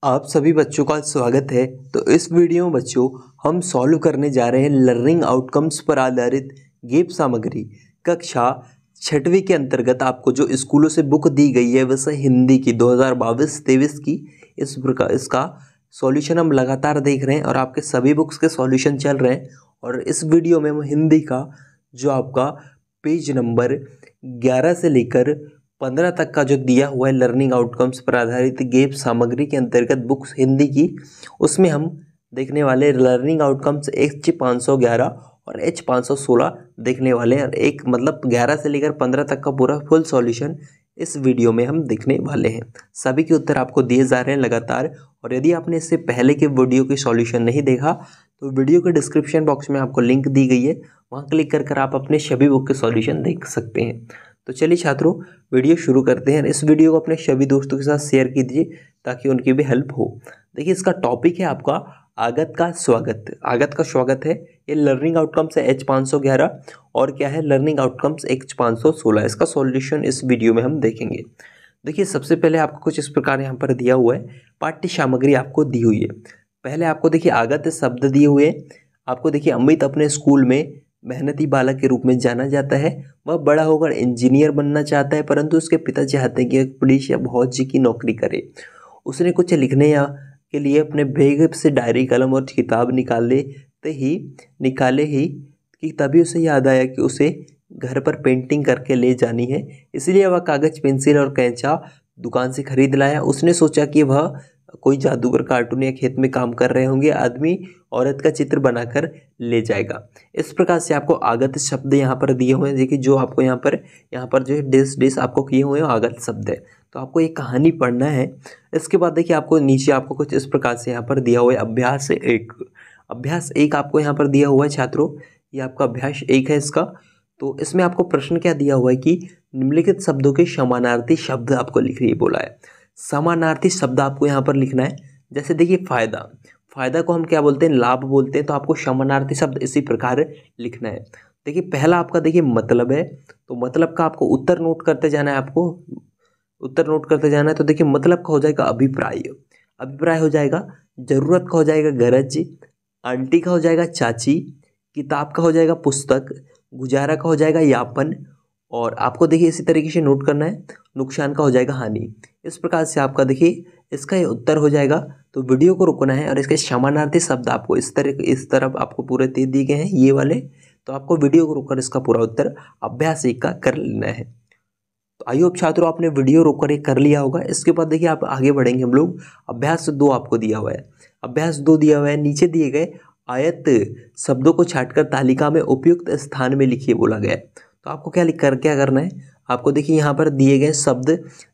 आप सभी बच्चों का स्वागत है। तो इस वीडियो में बच्चों हम सॉल्व करने जा रहे हैं लर्निंग आउटकम्स पर आधारित गेप सामग्री कक्षा छठवीं के अंतर्गत। आपको जो स्कूलों से बुक दी गई है वैसे हिंदी की 2022-23 की इस प्रकार इसका सॉल्यूशन हम लगातार देख रहे हैं और आपके सभी बुक्स के सॉल्यूशन चल रहे हैं। और इस वीडियो में हम हिंदी का जो आपका पेज नंबर 11 से लेकर 15 तक का जो दिया हुआ है लर्निंग आउटकम्स पर आधारित गेप सामग्री के अंतर्गत बुक्स हिंदी की, उसमें हम देखने वाले लर्निंग आउटकम्स H511 और H516 देखने वाले हैं। एक मतलब 11 से लेकर 15 तक का पूरा फुल सॉल्यूशन इस वीडियो में हम देखने वाले हैं। सभी के उत्तर आपको दिए जा रहे हैं लगातार। और यदि आपने इससे पहले के वीडियो की सॉल्यूशन नहीं देखा तो वीडियो के डिस्क्रिप्शन बॉक्स में आपको लिंक दी गई है, वहाँ क्लिक कर आप अपने सभी बुक के सॉल्यूशन देख सकते हैं। तो चलिए छात्रों, वीडियो शुरू करते हैं। इस वीडियो को अपने सभी दोस्तों के साथ शेयर कीजिए ताकि उनकी भी हेल्प हो। देखिए, इसका टॉपिक है आपका आगत का स्वागत। आगत का स्वागत है, ये लर्निंग आउटकम्स है H511 और क्या है लर्निंग आउटकम्स H516। इसका सॉल्यूशन इस वीडियो में हम देखेंगे। देखिए, सबसे पहले आपको कुछ इस प्रकार यहाँ पर दिया हुआ है, पाठ्य सामग्री आपको दी हुई है। पहले आपको देखिए आगत शब्द दिए हुए हैं। आपको देखिए अमित अपने स्कूल में मेहनती बालक के रूप में जाना जाता है। वह बड़ा होकर इंजीनियर बनना चाहता है, परंतु उसके पिता चाहते हैं कि एक पुलिस या फौज की नौकरी करे। उसने कुछ लिखने या के लिए अपने बैग से डायरी कलम और किताब निकाले ही कि तभी उसे याद आया कि उसे घर पर पेंटिंग करके ले जानी है। इसलिए वह कागज, पेंसिल और कैंचा दुकान से खरीद लाया। उसने सोचा कि वह कोई जादूगर कार्टून या खेत में काम कर रहे होंगे, आदमी औरत का चित्र बनाकर ले जाएगा। इस प्रकार से आपको आगत शब्द यहाँ पर दिए हुए हैं। देखिए, जो आपको यहाँ पर जो है डिस आपको किए हुए हैं आगत शब्द है। तो आपको एक कहानी पढ़ना है। इसके बाद देखिए आपको नीचे आपको कुछ इस प्रकार से यहाँ पर दिया हुआ है अभ्यास 1। अभ्यास 1 आपको यहाँ पर दिया हुआ है छात्रों, ये आपका अभ्यास 1 है इसका। तो इसमें आपको प्रश्न क्या दिया हुआ है कि निम्नलिखित शब्दों के समानार्थी शब्द आपको लिखिए बोला है। समानार्थी शब्द आपको यहाँ पर लिखना है। जैसे देखिए फायदा, फायदा को हम क्या बोलते हैं, लाभ बोलते हैं। तो आपको समानार्थी शब्द इसी प्रकार लिखना है। देखिए पहला आपका देखिए मतलब है, तो मतलब का आपको उत्तर नोट करते जाना है। आपको उत्तर नोट करते जाना है। तो देखिए मतलब का हो जाएगा अभिप्राय, अभिप्राय हो जाएगा। जरूरत का हो जाएगा गरज, आंटी का हो जाएगा चाची, किताब का हो जाएगा पुस्तक, गुजारा का हो जाएगा यापन, और आपको देखिए इसी तरीके से नोट करना है नुकसान का हो जाएगा हानि। इस प्रकार से आपका देखिए इसका ये उत्तर हो जाएगा। तो वीडियो को रुकना है और इसके समानार्थी शब्द आपको इस तरफ आपको पूरे दे दिए गए हैं ये वाले। तो आपको वीडियो को रोककर इसका पूरा उत्तर अभ्यास 1 का कर लेना है। तो आई होप छात्रों आपने वीडियो रोककर एक कर लिया होगा। इसके बाद देखिए आप आगे बढ़ेंगे हम लोग। अभ्यास 2 आपको दिया हुआ है। अभ्यास 2 दिया हुआ है, नीचे दिए गए आयत शब्दों को छांटकर तालिका में उपयुक्त स्थान में लिखिए बोला गया है। तो आपको क्या करना है, आपको देखिए यहाँ पर दिए गए शब्द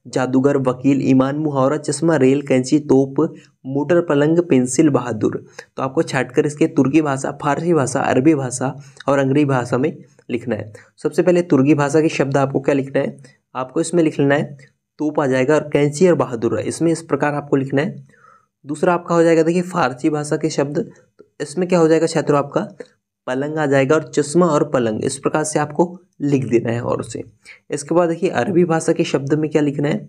जादूगर, वकील, ईमान, मुहावरा, चश्मा, रेल, कैंची, तोप, मोटर, पलंग, पेंसिल, बहादुर। तो आपको छांटकर इसके तुर्की भाषा, फारसी भाषा, अरबी भाषा और अंग्रेजी भाषा में लिखना है। सबसे पहले तुर्की भाषा के शब्द आपको क्या लिखना है, आपको इसमें लिख लेना है तोप आ जाएगा, और कैंची और बहादुर है इसमें इस प्रकार आपको लिखना है। दूसरा आपका हो जाएगा देखिए फारसी भाषा के शब्द, तो इसमें क्या हो जाएगा छात्रों आपका पलंग आ जाएगा, और चश्मा और पलंग इस प्रकार से आपको लिख देना है। और उसे इसके बाद देखिए अरबी भाषा के शब्द में क्या लिखना है,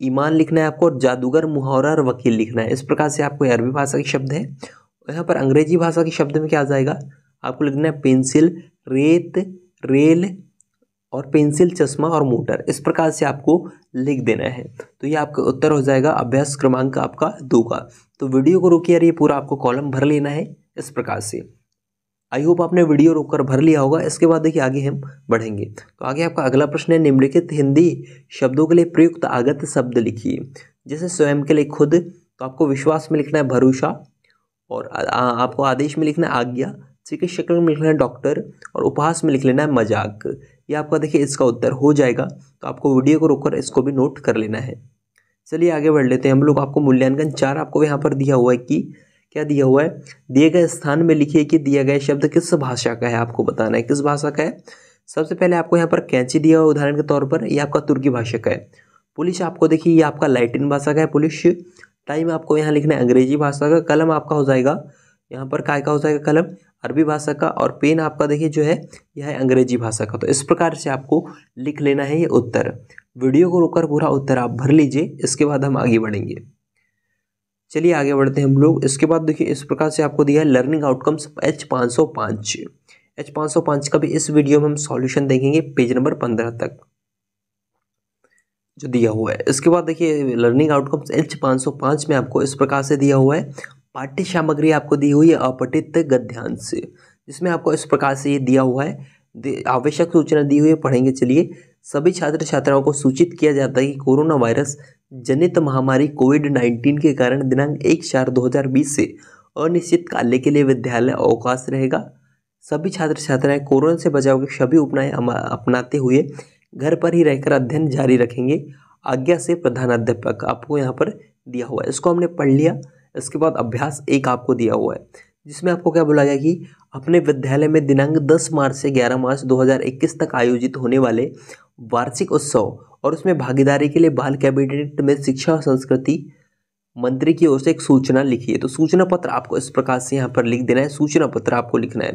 ईमान लिखना है आपको, और जादूगर, मुहावरा और वकील लिखना है। इस प्रकार से आपको अरबी भाषा के शब्द है। यहाँ पर अंग्रेजी भाषा के शब्द में क्या आ जाएगा, आपको लिखना है पेंसिल, रेत, रेल और पेंसिल, चश्मा और मोटर। इस प्रकार से आपको लिख देना है। तो ये आपका उत्तर हो जाएगा अभ्यास क्रमांक आपका 2 का। तो वीडियो को रोकिए और ये पूरा आपको कॉलम भर लेना है इस प्रकार से। आई होप आपने वीडियो रोककर भर लिया होगा। इसके बाद देखिए आगे हम बढ़ेंगे। तो आगे आपका अगला प्रश्न है, निम्नलिखित हिंदी शब्दों के लिए प्रयुक्त आगत शब्द लिखिए। जैसे स्वयं के लिए खुद, तो आपको विश्वास में लिखना है भरोसा, और आपको आदेश में लिखना है आज्ञा, चिकित्सक में लिखना है डॉक्टर, और उपहास में लिख लेना है मजाक। ये आपका देखिए इसका उत्तर हो जाएगा। तो आपको वीडियो को रोककर इसको भी नोट कर लेना है। चलिए आगे बढ़ लेते हैं हम लोग। आपको मूल्यांकन 4 आपको यहाँ पर दिया हुआ है कि क्या दिया हुआ है, दिए गए स्थान में लिखिए कि दिया गया शब्द किस भाषा का है। आपको बताना है किस भाषा का है। सबसे पहले आपको यहाँ पर कैंची दिया हुआ उदाहरण के तौर पर, ये आपका तुर्की भाषा का है। पुलिस आपको देखिए ये आपका लैटिन भाषा का है पुलिस। टाइम आपको यहाँ लिखना है अंग्रेजी भाषा का। कलम आपका हो जाएगा यहाँ पर काय का हो जाएगा कलम, अरबी भाषा का, और पेन आपका देखिए जो है यह है अंग्रेजी भाषा का। तो इस प्रकार से आपको लिख लेना है ये उत्तर। वीडियो को रोककर पूरा उत्तर आप भर लीजिए। इसके बाद हम आगे बढ़ेंगे। चलिए आगे बढ़ते हैं हम लोग। इसके बाद देखिए इस प्रकार से आपको दिया है लर्निंग आउटकम्स H505। H505 का भी इस वीडियो में हम सॉल्यूशन देखेंगे पेज नंबर 15 तक जो दिया हुआ है। इसके बाद देखिए लर्निंग आउटकम्स H505 में आपको इस प्रकार से दिया हुआ है, पाठ्य सामग्री आपको दी हुई है अपठित गद्यांश, जिसमें आपको इस प्रकार से ये दिया हुआ है, आवश्यक सूचना दी हुई है, पढ़ेंगे। चलिए, सभी छात्र छात्राओं को सूचित किया जाता है कि कोरोना वायरस जनित महामारी कोविड-19 के कारण दिनांक 1/4/2020 से अनिश्चित काल के लिए विद्यालय अवकाश रहेगा। सभी छात्र छात्राएं कोरोना से बचाव के सभी उपाय अपनाते हुए घर पर ही रहकर अध्ययन जारी रखेंगे। आज्ञा से प्रधानाध्यापक आपको यहाँ पर दिया हुआ है, इसको हमने पढ़ लिया। इसके बाद अभ्यास 1 आपको दिया हुआ है, जिसमें आपको क्या बोला गया कि अपने विद्यालय में दिनांक 10 मार्च से 11 मार्च 2021 तक आयोजित होने वाले वार्षिक उत्सव और उसमें भागीदारी के लिए बाल कैबिनेट में शिक्षा और संस्कृति मंत्री की ओर से एक सूचना लिखी है। तो सूचना पत्र आपको इस प्रकार से यहाँ पर लिख देना है, सूचना पत्र आपको लिखना है।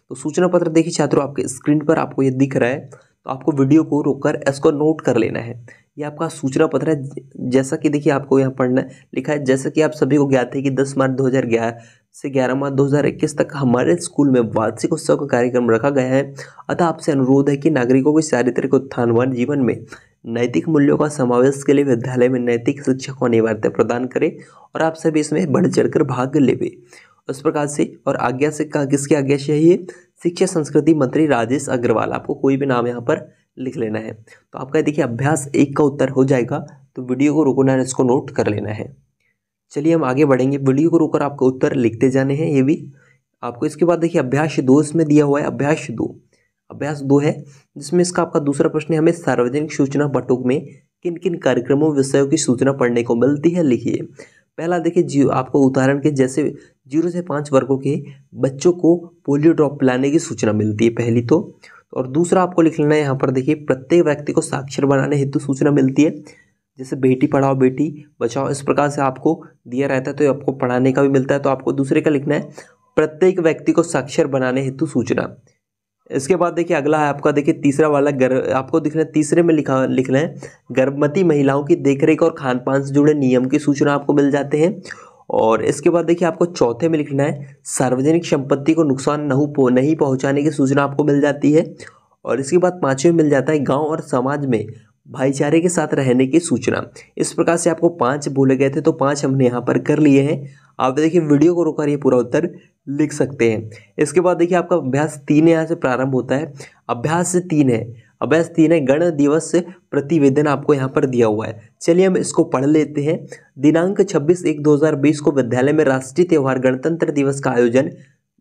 तो सूचना पत्र देखिए छात्रों, आपके स्क्रीन पर आपको ये दिख रहा है, तो आपको वीडियो को रोककर इसको नोट कर लेना है। ये आपका सूचना पत्र है। जैसा कि देखिए आपको यहाँ पढ़ना लिखा है, जैसा कि आप सभी को ज्ञात है कि 10 मार्च 2011 से 11 मार्च 2021 तक हमारे स्कूल में वार्षिक उत्सव का कार्यक्रम रखा गया है। अतः आपसे अनुरोध है कि नागरिकों के चारित्रिक उत्थानवान जीवन में नैतिक मूल्यों का समावेश के लिए विद्यालय में नैतिक शिक्षा को अनिवार्यता प्रदान करें और आप सभी इसमें बढ़ चढ़कर भाग लेवे। उस प्रकार से और आज्ञा से किसकी आज्ञा से है ये? शिक्षा संस्कृति मंत्री राजेश अग्रवाल। आपको कोई भी नाम यहाँ पर लिख लेना है। तो आपका देखिए अभ्यास 1 का उत्तर हो जाएगा। तो वीडियो को रोकना है, इसको नोट कर लेना है। चलिए हम आगे बढ़ेंगे, वीडियो को रोककर आपको उत्तर लिखते जाने हैं ये भी आपको। इसके बाद देखिए अभ्यास 2 इसमें दिया हुआ है, अभ्यास 2 है, जिसमें इसका आपका दूसरा प्रश्न है, हमें सार्वजनिक सूचना पटों में किन किन कार्यक्रमों विषयों की सूचना पढ़ने को मिलती है, लिखिए। पहला देखिए आपको उदाहरण के जैसे 0 से 5 वर्गों के बच्चों को पोलियो ड्रॉप पिलाने की सूचना मिलती है पहली तो। और दूसरा आपको लिख लेना है यहाँ पर देखिए प्रत्येक व्यक्ति को साक्षर बनाने हेतु सूचना मिलती है, जैसे बेटी पढ़ाओ बेटी बचाओ, इस प्रकार से आपको दिया रहता है तो आपको पढ़ाने का भी मिलता है। तो आपको दूसरे का लिखना है प्रत्येक व्यक्ति को साक्षर बनाने हेतु सूचना। इसके बाद देखिए अगला है आपका देखिए तीसरा वाला आपको दिखना है, तीसरे में लिखना है गर्भवती महिलाओं की देखरेख और खान पान से जुड़े नियम की सूचना आपको मिल जाते हैं। और इसके बाद देखिए आपको चौथे में लिखना है सार्वजनिक संपत्ति को नुकसान नहीं पहुंचाने की सूचना आपको मिल जाती है। और इसके बाद 5वें मिल जाता है गांव और समाज में भाईचारे के साथ रहने की सूचना। इस प्रकार से आपको 5 बोले गए थे, तो 5 हमने यहाँ पर कर लिए हैं। आप देखिए वीडियो को रोककर ये पूरा उत्तर लिख सकते हैं। इसके बाद देखिए आपका अभ्यास 3 यहाँ से प्रारंभ होता है। अभ्यास 3 है गण दिवस प्रतिवेदन आपको यहाँ पर दिया हुआ है। चलिए हम इसको पढ़ लेते हैं। दिनांक 26/1/2020 को विद्यालय में राष्ट्रीय त्यौहार गणतंत्र दिवस का आयोजन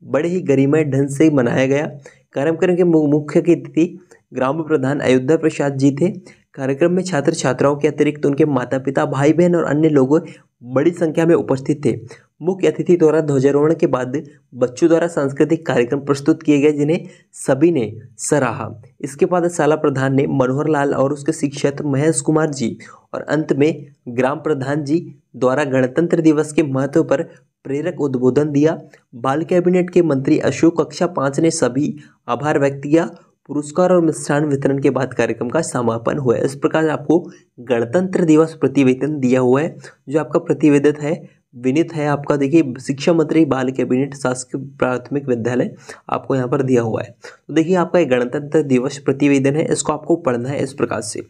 बड़े ही गरिमामय ढंग से मनाया गया। कार्यक्रम के मुख्य अतिथि ग्राम प्रधान अयोध्या प्रसाद जी थे। कार्यक्रम में छात्र छात्राओं के अतिरिक्त उनके माता पिता भाई बहन और अन्य लोग बड़ी संख्या में उपस्थित थे। मुख्य अतिथि द्वारा ध्वजारोहण के बाद बच्चों द्वारा सांस्कृतिक कार्यक्रम प्रस्तुत किए गए, जिन्हें सभी ने सराहा। इसके बाद शाला प्रधान ने मनोहर लाल और उसके शिक्षक महेश कुमार जी और अंत में ग्राम प्रधान जी द्वारा गणतंत्र दिवस के महत्व पर प्रेरक उद्बोधन दिया। बाल कैबिनेट के मंत्री अशोक कक्षा 5 ने सभी आभार व्यक्त किया। पुरस्कार और मिष्ठान वितरण के बाद कार्यक्रम का समापन हुआ। इस प्रकार आपको गणतंत्र दिवस प्रतिवेदन दिया हुआ है। जो आपका प्रतिवेदन है विनीत है आपका देखिए शिक्षा मंत्री बाल कैबिनेट शासकीय प्राथमिक विद्यालय आपको यहाँ पर दिया हुआ है। तो देखिए आपका एक गणतंत्र दिवस प्रतिवेदन है, इसको आपको पढ़ना है इस प्रकार से।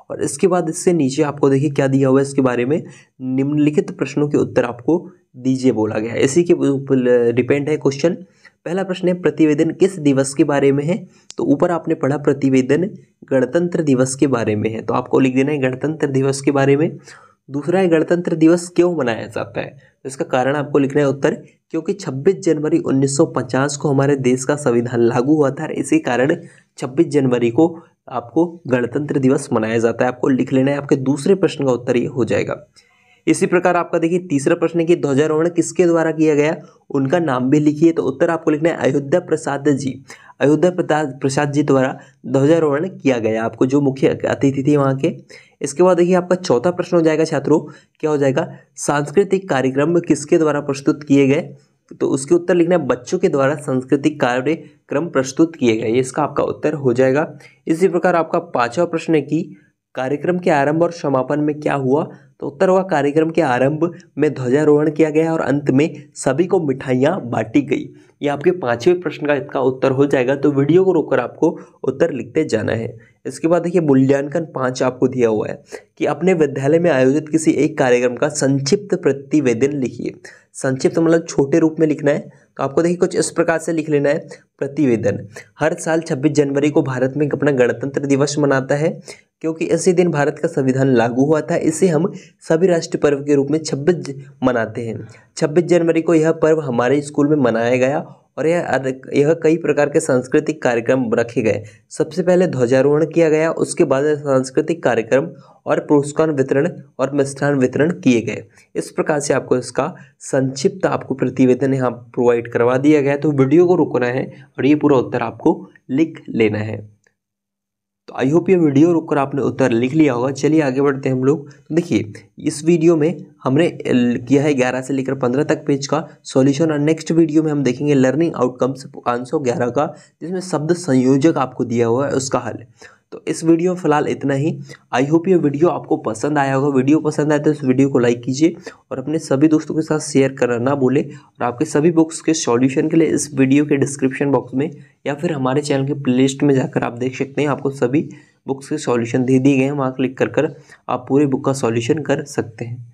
और इसके बाद इससे नीचे आपको देखिए क्या दिया हुआ है, इसके बारे में निम्नलिखित प्रश्नों के उत्तर आपको दीजिए बोला गया है। इसी के ऊपर डिपेंड है क्वेश्चन। पहला प्रश्न है प्रतिवेदन किस दिवस के बारे में है? तो ऊपर आपने पढ़ा प्रतिवेदन गणतंत्र दिवस के बारे में है, तो आपको लिख देना है गणतंत्र दिवस के बारे में। दूसरा है गणतंत्र दिवस क्यों मनाया जाता है? तो इसका कारण आपको लिखना है उत्तर, क्योंकि 26 जनवरी 1950 को हमारे देश का संविधान लागू हुआ था। इसी कारण 26 जनवरी को आपको गणतंत्र दिवस मनाया जाता है। आपको लिख लेना है। आपके दूसरे प्रश्न का उत्तर ये हो जाएगा। इसी प्रकार आपका देखिए तीसरा प्रश्न है कि ध्वजारोहण किसके द्वारा किया गया, उनका नाम भी लिखिए। तो उत्तर आपको लिखना है अयोध्या प्रसाद प्रसाद जी द्वारा ध्वजारोहण किया गया, आपको जो मुख्य अतिथि थे वहाँ के। इसके बाद देखिए आपका चौथा प्रश्न हो जाएगा छात्रों, क्या हो जाएगा, सांस्कृतिक कार्यक्रम किसके द्वारा प्रस्तुत किए गए? तो उसके उत्तर लिखना है बच्चों के द्वारा सांस्कृतिक कार्यक्रम प्रस्तुत किए गए, इसका आपका उत्तर हो जाएगा। इसी प्रकार आपका पांचवा प्रश्न है कि कार्यक्रम के आरंभ और समापन में क्या हुआ? तो उत्तर हुआ कार्यक्रम के आरंभ में ध्वजारोहण किया गया और अंत में सभी को मिठाइयाँ बांटी गई। ये आपके 5वें प्रश्न का इसका उत्तर हो जाएगा, तो वीडियो को रोककर आपको उत्तर लिखते जाना है। इसके बाद देखिए मूल्यांकन 5 आपको दिया हुआ है कि अपने विद्यालय में आयोजित किसी एक कार्यक्रम का संक्षिप्त प्रतिवेदन लिखिए। संक्षिप्त मतलब छोटे रूप में लिखना है, तो आपको देखिए कुछ इस प्रकार से लिख लेना है। प्रतिवेदन, हर साल 26 जनवरी को भारत में अपना गणतंत्र दिवस मनाता है, क्योंकि इसी दिन भारत का संविधान लागू हुआ था। इसे हम सभी राष्ट्रीय पर्व के रूप में 26 मनाते हैं। 26 जनवरी को यह पर्व हमारे स्कूल में मनाया गया और यह कई प्रकार के सांस्कृतिक कार्यक्रम रखे गए। सबसे पहले ध्वजारोहण किया गया, उसके बाद सांस्कृतिक कार्यक्रम और पुरस्कार वितरण और मिष्ठान वितरण किए गए। इस प्रकार से आपको इसका संक्षिप्त आपको प्रतिवेदन यहाँ प्रोवाइड करवा दिया गया। तो वीडियो को रोकना है और ये पूरा उत्तर आपको लिख लेना है। तो आई होप ये वीडियो रोककर आपने उत्तर लिख लिया होगा। चलिए आगे बढ़ते हैं हम लोग। तो देखिए इस वीडियो में हमने किया है 11 से लेकर 15 तक पेज का सॉल्यूशन, और नेक्स्ट वीडियो में हम देखेंगे लर्निंग आउटकम्स 511 का, जिसमें शब्द संयोजक आपको दिया हुआ है उसका हल। तो इस वीडियो में फिलहाल इतना ही। आई होप ये वीडियो आपको पसंद आया होगा। वीडियो पसंद आए तो इस वीडियो को लाइक कीजिए और अपने सभी दोस्तों के साथ शेयर करना ना भूलें। और आपके सभी बुक्स के सॉल्यूशन के लिए इस वीडियो के डिस्क्रिप्शन बॉक्स में या फिर हमारे चैनल के प्लेलिस्ट में जाकर आप देख सकते हैं। आपको सभी बुक्स के सॉल्यूशन दे दिए गए हैं, वहाँ क्लिक कर आप पूरे बुक का सॉल्यूशन कर सकते हैं।